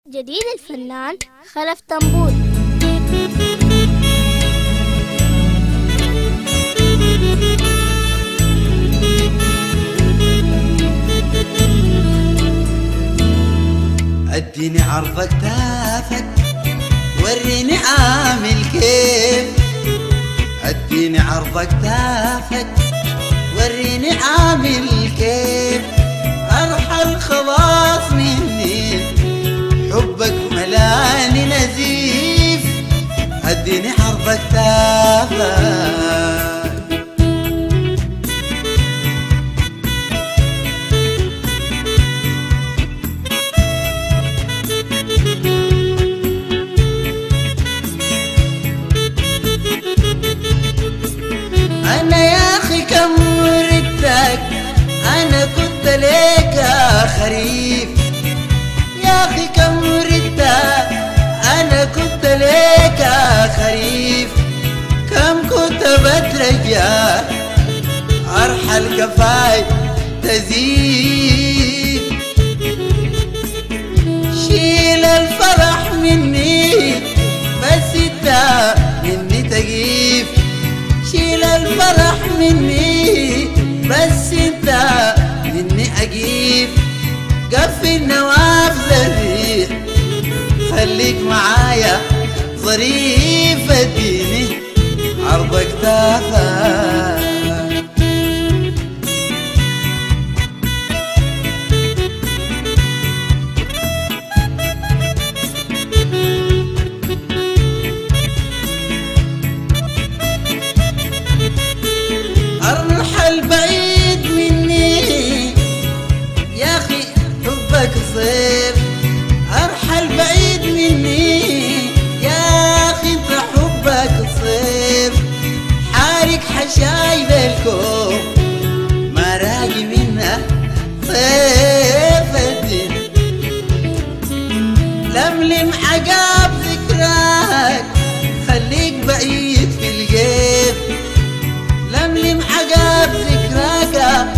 جديد الفنان خلف طنبول. اديني عرضك تافك وريني عامل كيف. اديني عرضك تافك وريني عامل كيف. ارحل خلاص مني حبك ملاني نزيف. اديني عرضك تافك أنا يا أخي كم ردتك. أنا كنت ليك خريف يا أخي كم ردتك. أنا كنت ليك خريف. كم كنت بترجى أرحل كفاي تزيد. شيل الفرح مني بس انت مني تجيب. شيل الفرح مني بس انت مني اجيب. قفل نوافذ الريح خليك معايا ظريف. اديني عرضك تافك ارحل بعيد مني يا اخي حبك صيف. ارحل بعيد مني يا اخي انت حبك صيف. حارق حشايب الكوم ما راجي منها صيف. الدين لملم عقاب ذكراك خليك بعيد في الجيب. لملم عقاب ذكراك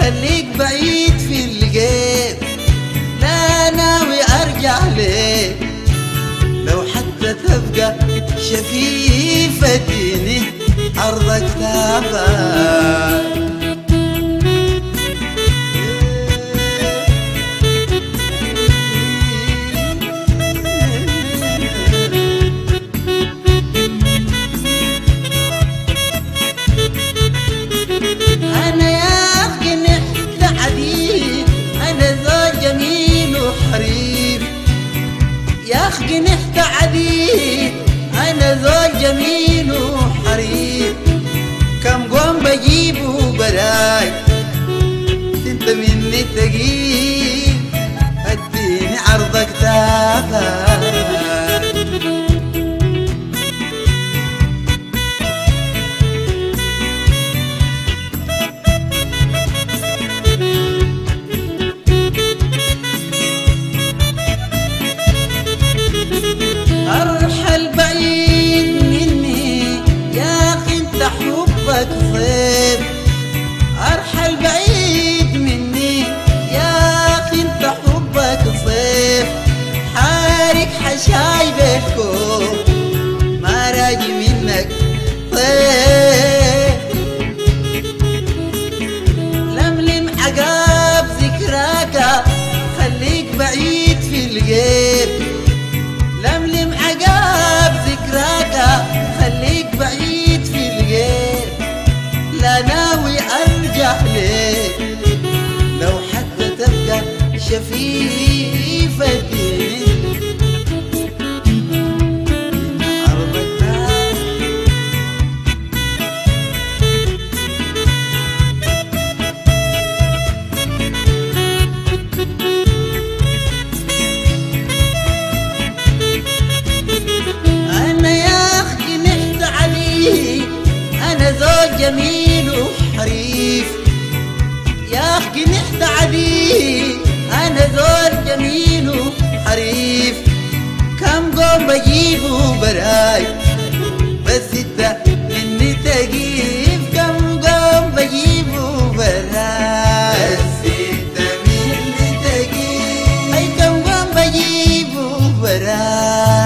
خليك بعيد في الجيب. لا ناوي ارجع ليك لو حتى تبقى شفيف. اديني عرضك تافك أنا يا أخي نحت عديد. أنا زوج جميل وحريف يا أخي نحت عديد. أنا زوج جميل وحريف. كم قوم بجيبه براي انت مني تجيب. اديني عرضك تافك ارحل بعيد مني يا اخي انت حبك صيف. ارحل بعيد مني يا اخي انت حبك صيف. حارق حشايب الكوم ما راجي منك صيف. لملم عقاب ذكراك خليك بعيد في الجيب. لملم عقاب ذكراك خليك بعيد في الجيب. لا ناوي ارجع ليك لو حتى تبقى شفيف. اديني عرضك تافك أنا يا أخي نحت عليك. أنا زوج جميل وحريف يا أخي نحت عليك. أنا زوج جميل وحريف. كم قوم بجيبه براي بس انت مني تجيب. كم قوم بجيبه براي بس انت مني تجيب. أي كم قوم بجيبه وراك